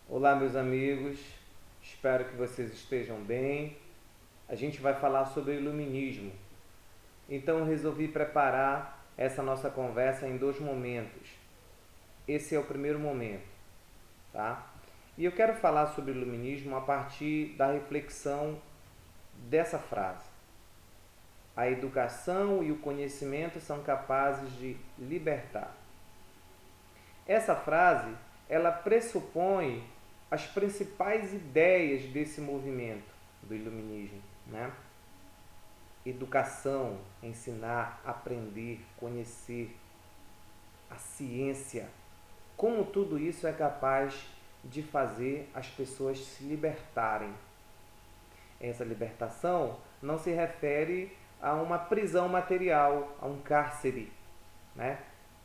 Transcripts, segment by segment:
Olá, meus amigos, espero que vocês estejam bem. A gente vai falar sobre o iluminismo. Então, eu resolvi preparar essa nossa conversa em dois momentos. Esse é o primeiro momento, tá? E eu quero falar sobre o iluminismo a partir da reflexão dessa frase: a educação e o conhecimento são capazes de libertar. Essa frase, ela pressupõe as principais ideias desse movimento do iluminismo, né? Educação, ensinar, aprender, conhecer, a ciência, como tudo isso é capaz de fazer as pessoas se libertarem. Essa libertação não se refere a uma prisão material, a um cárcere, né?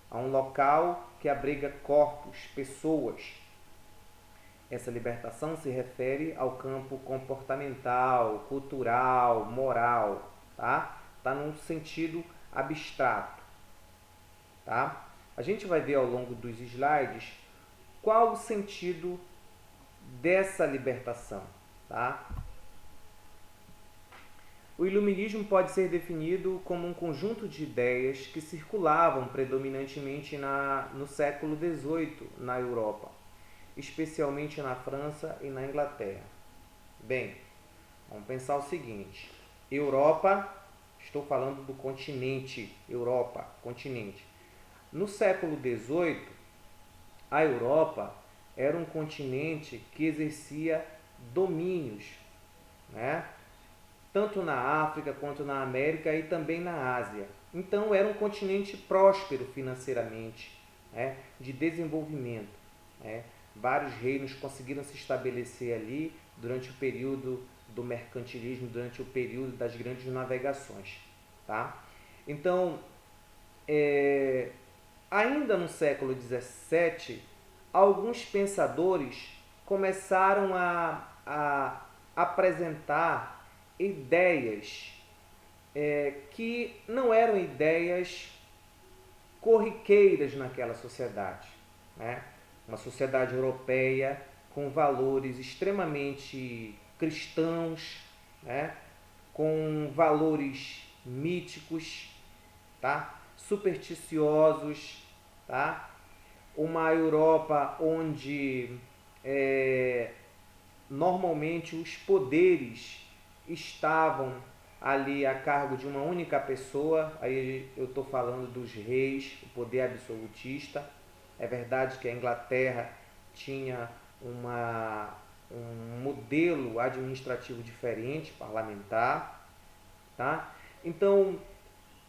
A um local que abriga corpos, pessoas. Essa libertação se refere ao campo comportamental, cultural, moral, tá? Tá num sentido abstrato, tá? A gente vai ver ao longo dos slides qual o sentido dessa libertação, tá? O iluminismo pode ser definido como um conjunto de ideias que circulavam predominantemente no século XVIII na Europa, especialmente na França e na Inglaterra. Bem, vamos pensar o seguinte: Europa, estou falando do continente, Europa, continente. No século XVIII, a Europa era um continente que exercia domínios, né? Tanto na África quanto na América e também na Ásia. Então era um continente próspero financeiramente, né? De desenvolvimento, né? Vários reinos conseguiram se estabelecer ali durante o período do mercantilismo, durante o período das grandes navegações, tá? Então, ainda no século XVII, alguns pensadores começaram a apresentar ideias que não eram ideias corriqueiras naquela sociedade, né? Uma sociedade europeia com valores extremamente cristãos, né? Com valores míticos, tá? Supersticiosos, tá? Uma Europa onde normalmente os poderes estavam ali a cargo de uma única pessoa. Aí eu estou falando dos reis, o poder absolutista. É verdade que a Inglaterra tinha um modelo administrativo diferente, parlamentar, tá? Então,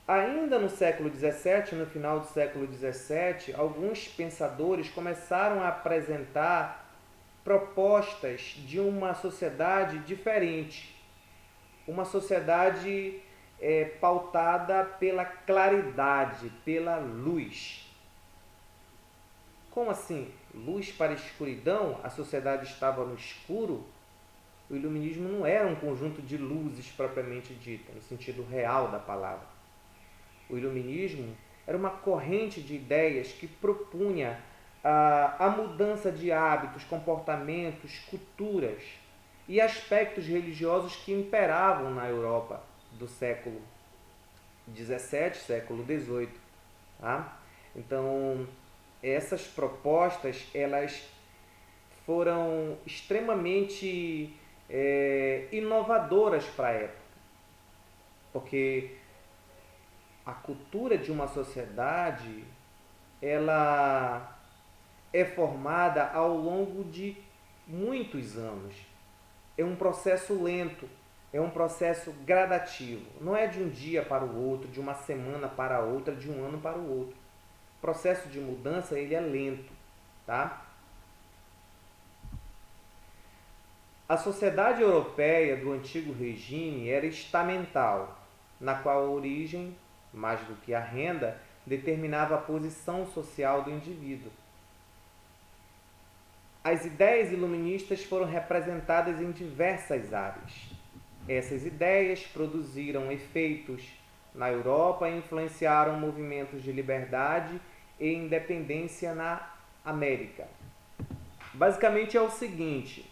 ainda no século XVII, no final do século XVII, alguns pensadores começaram a apresentar propostas de uma sociedade diferente, uma sociedade pautada pela claridade, pela luz. Como assim? Luz para a escuridão? A sociedade estava no escuro? O iluminismo não era um conjunto de luzes propriamente dita, no sentido real da palavra. O iluminismo era uma corrente de ideias que propunha a mudança de hábitos, comportamentos, culturas e aspectos religiosos que imperavam na Europa do século XVII, século XVIII. Tá? Então, essas propostas elas foram extremamente inovadoras para a época, porque a cultura de uma sociedade ela é formada ao longo de muitos anos. É um processo lento, é um processo gradativo. Não é de um dia para o outro, de uma semana para a outra, de um ano para o outro. O processo de mudança ele é lento, tá? A sociedade europeia do antigo regime era estamental, na qual a origem, mais do que a renda, determinava a posição social do indivíduo. As ideias iluministas foram representadas em diversas áreas. Essas ideias produziram efeitos na Europa e influenciaram movimentos de liberdade e independência na América. Basicamente é o seguinte: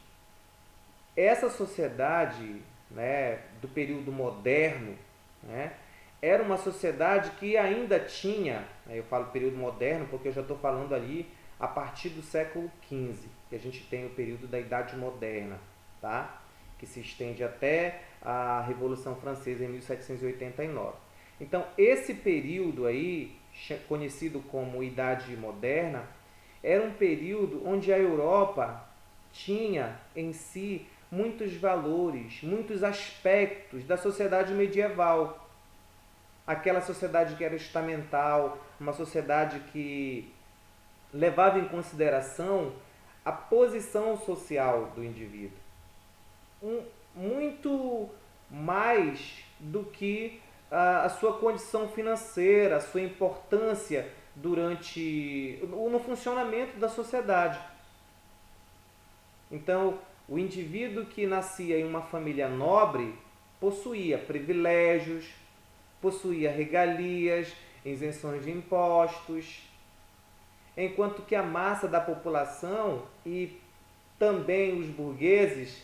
essa sociedade, né, do período moderno, né, era uma sociedade que ainda tinha, eu falo período moderno porque eu já estou falando ali a partir do século XV, que a gente tem o período da Idade Moderna, tá? Que se estende até a Revolução Francesa em 1789. Então, esse período aí, conhecido como Idade Moderna, era um período onde a Europa tinha em si muitos valores, muitos aspectos da sociedade medieval. Aquela sociedade que era estamental, uma sociedade que levava em consideração a posição social do indivíduo. Muito mais do que a sua condição financeira, a sua importância no funcionamento da sociedade. Então, o indivíduo que nascia em uma família nobre possuía privilégios, possuía regalias, isenções de impostos, enquanto que a massa da população e também os burgueses,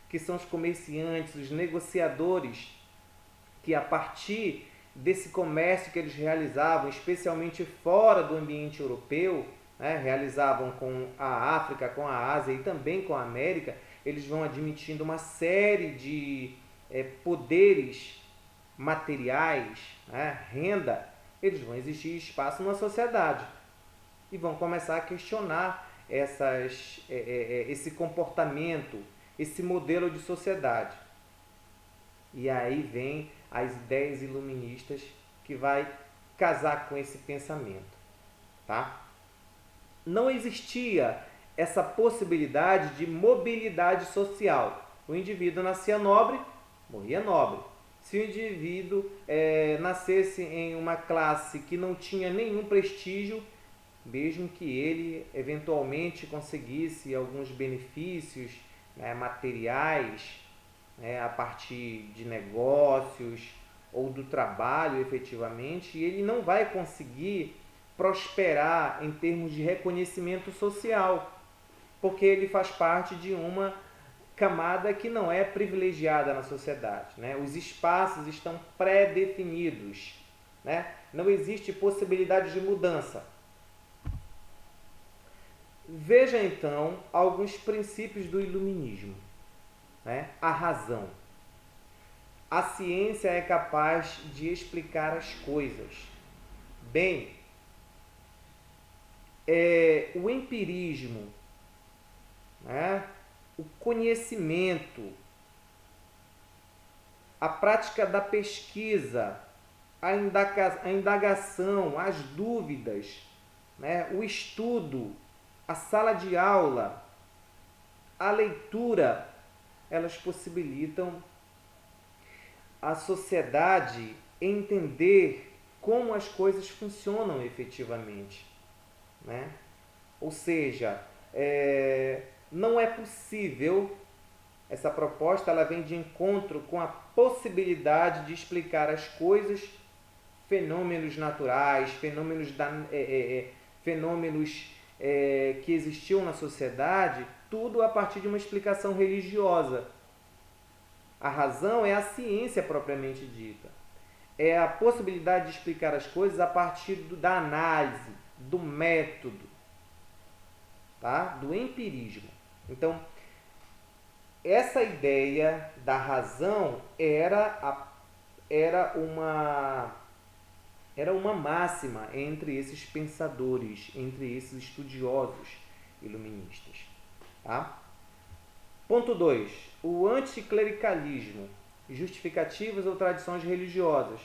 que são os comerciantes, os negociadores, que a partir desse comércio que eles realizavam, especialmente fora do ambiente europeu, né, realizavam com a África, com a Ásia e também com a América, eles vão admitindo uma série de poderes materiais, né, renda, eles vão exigir espaço na sociedade e vão começar a questionar esse comportamento, esse modelo de sociedade. E aí vem as ideias iluministas que vai casar com esse pensamento, tá? Não existia essa possibilidade de mobilidade social. O indivíduo nascia nobre, morria nobre. Se o indivíduo nascesse em uma classe que não tinha nenhum prestígio, mesmo que ele eventualmente conseguisse alguns benefícios, né, materiais, né, a partir de negócios ou do trabalho efetivamente, ele não vai conseguir prosperar em termos de reconhecimento social, porque ele faz parte de uma camada que não é privilegiada na sociedade, né? Os espaços estão pré-definidos, né? Não existe possibilidade de mudança. Veja então alguns princípios do iluminismo, né? A razão. A ciência é capaz de explicar as coisas. Bem, o empirismo, né? O conhecimento, a prática da pesquisa, a indagação, as dúvidas, né? O estudo, a sala de aula, a leitura, elas possibilitam a sociedade entender como as coisas funcionam efetivamente, né? Ou seja, não é possível, essa proposta ela vem de encontro com a possibilidade de explicar as coisas, fenômenos naturais, fenômenos que existiam na sociedade, tudo a partir de uma explicação religiosa. A razão é a ciência propriamente dita. É a possibilidade de explicar as coisas a partir da análise, do método, tá? Do empirismo. Então, essa ideia da razão era uma máxima entre esses pensadores, entre esses estudiosos iluministas. Tá? Ponto 2. O anticlericalismo. Justificativas ou tradições religiosas.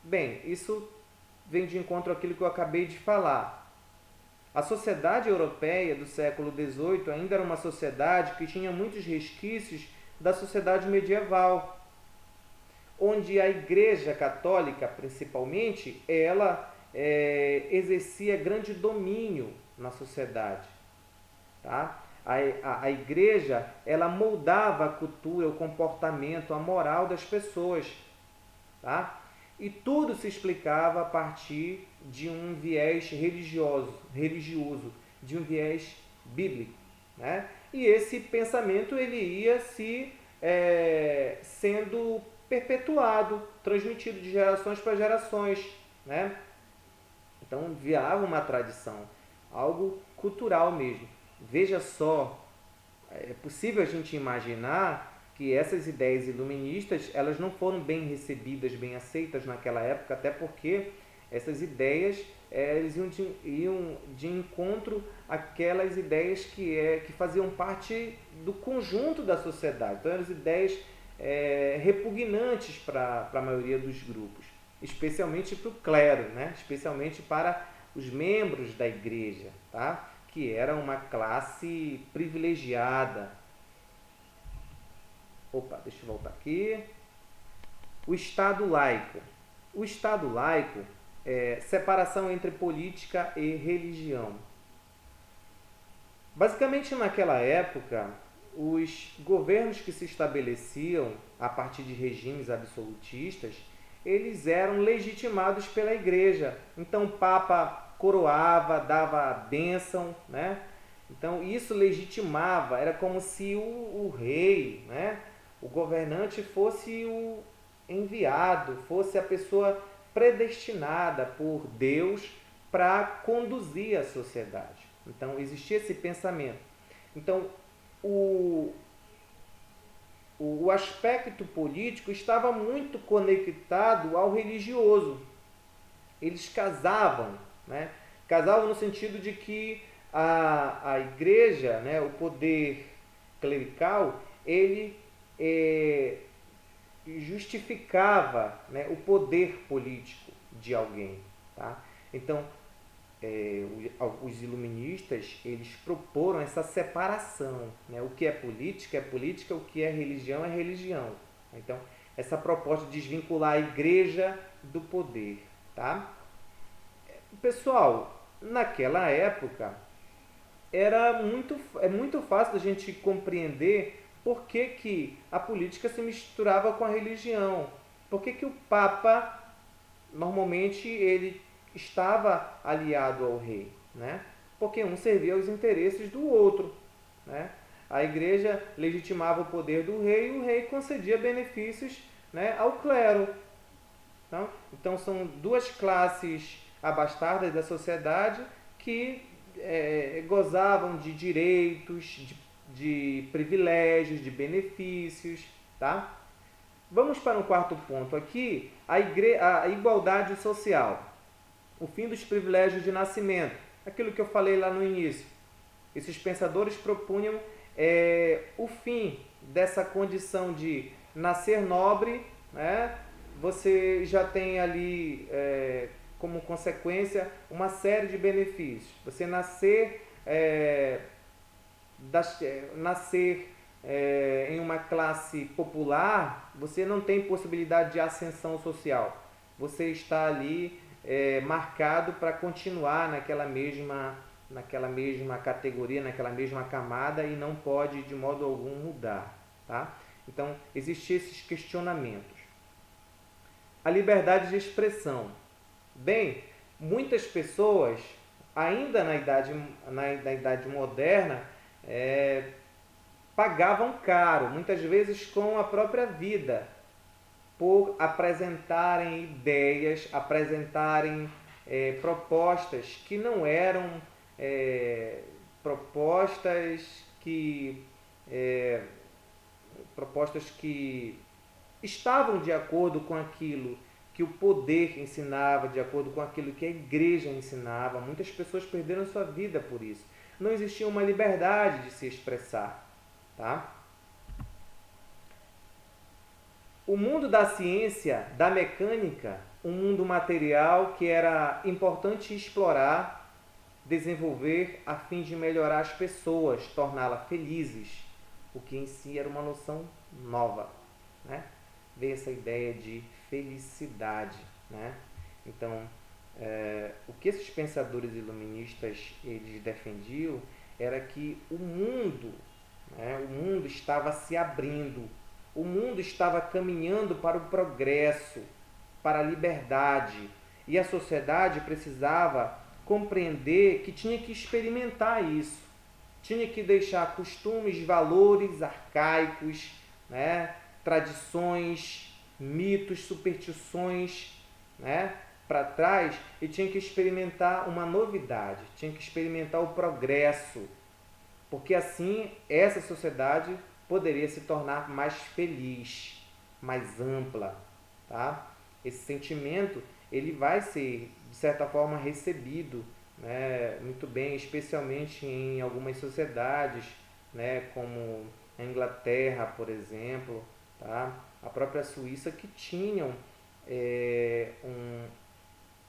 Bem, isso vem de encontro àquilo que eu acabei de falar. A sociedade europeia do século XVIII ainda era uma sociedade que tinha muitos resquícios da sociedade medieval, onde a Igreja Católica, principalmente, ela exercia grande domínio na sociedade. Tá? A Igreja ela moldava a cultura, o comportamento, a moral das pessoas. Tá? E tudo se explicava a partir de um viés religioso, de um viés bíblico. né? E esse pensamento ele ia se sendo perpetuado, transmitido de gerações para gerações, né? Então virava uma tradição, algo cultural mesmo. Veja só, é possível a gente imaginar que essas ideias iluministas elas não foram bem recebidas, bem aceitas naquela época, até porque essas ideias eles iam de encontro àquelas ideias que faziam parte do conjunto da sociedade. Então eram ideias repugnantes para a maioria dos grupos, especialmente para o clero, né? Especialmente para os membros da igreja, tá? Que era uma classe privilegiada. Opa, deixa eu voltar aqui. O Estado laico. O Estado laico é separação entre política e religião. Basicamente, naquela época, os governos que se estabeleciam a partir de regimes absolutistas, eles eram legitimados pela igreja. Então, o Papa coroava, dava a bênção, né? Então, isso legitimava, era como se o rei, né? O governante fosse o enviado, fosse a pessoa predestinada por Deus para conduzir a sociedade. Então, existia esse pensamento. Então, o aspecto político estava muito conectado ao religioso. Eles casavam, né? Casavam no sentido de que a igreja, né, o poder clerical, ele justificava, né, o poder político de alguém. Tá? Então, os iluministas eles proporam essa separação, né? O que é política, o que é religião é religião. Então, essa proposta de desvincular a igreja do poder. Tá? Pessoal, naquela época é muito fácil da gente compreender por que a política se misturava com a religião. Por que o Papa normalmente ele estava aliado ao rei, né? Porque um servia aos interesses do outro, né? A igreja legitimava o poder do rei e o rei concedia benefícios, né, ao clero. Então são duas classes abastadas da sociedade que gozavam de direitos, de privilégios, de benefícios. Tá? Vamos para um quarto ponto aqui, a igualdade social. O fim dos privilégios de nascimento. Aquilo que eu falei lá no início. Esses pensadores propunham o fim dessa condição de nascer nobre, né? Você já tem ali como consequência uma série de benefícios. Você nascer em uma classe popular, você não tem possibilidade de ascensão social. Você está ali marcado para continuar naquela mesma categoria, naquela mesma camada e não pode de modo algum mudar. Tá? Então, existem esses questionamentos. A liberdade de expressão. Bem, muitas pessoas, ainda na idade moderna, pagavam caro, muitas vezes com a própria vida, por apresentarem ideias, apresentarem propostas que não eram propostas que estavam de acordo com aquilo que o poder ensinava, de acordo com aquilo que a igreja ensinava. Muitas pessoas perderam sua vida por isso. Não existia uma liberdade de se expressar. Tá? O mundo da ciência, da mecânica, um mundo material que era importante explorar, desenvolver a fim de melhorar as pessoas, torná-las felizes, o que em si era uma noção nova, né? Veio essa ideia de felicidade, né? Então, o que esses pensadores iluministas eles defendiam era que o mundo estava se abrindo, o mundo estava caminhando para o progresso, para a liberdade, e a sociedade precisava compreender que tinha que experimentar isso, tinha que deixar costumes, valores arcaicos, né? Tradições, mitos, superstições, né? Para trás, e tinha que experimentar uma novidade, tinha que experimentar o progresso, porque assim essa sociedade poderia se tornar mais feliz, mais ampla, tá? Esse sentimento ele vai ser de certa forma recebido, né, muito bem, especialmente em algumas sociedades, né, como a Inglaterra, por exemplo, tá? A própria Suíça, que tinham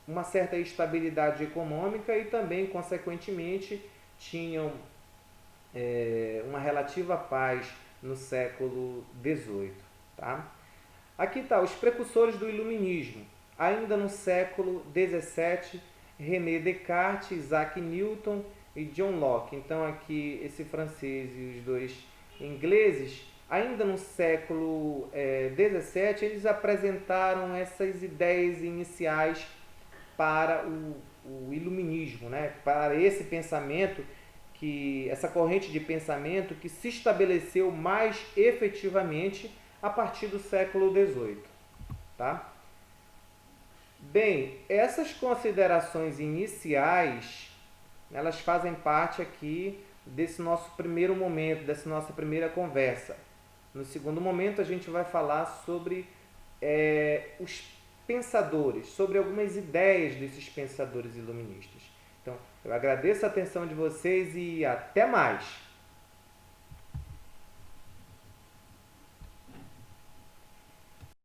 uma certa estabilidade econômica e também, consequentemente, tinham uma relativa paz no século XVIII. Tá? Aqui está os precursores do iluminismo. Ainda no século XVII, René Descartes, Isaac Newton e John Locke. Então aqui esse francês e os dois ingleses, ainda no século XVII, eles apresentaram essas ideias iniciais para o iluminismo, né? Para esse pensamento, essa corrente de pensamento que se estabeleceu mais efetivamente a partir do século XVIII. Tá? Bem, essas considerações iniciais, elas fazem parte aqui desse nosso primeiro momento, dessa nossa primeira conversa. No segundo momento, a gente vai falar sobre os pensadores, sobre algumas ideias desses pensadores iluministas. Então, eu agradeço a atenção de vocês e até mais!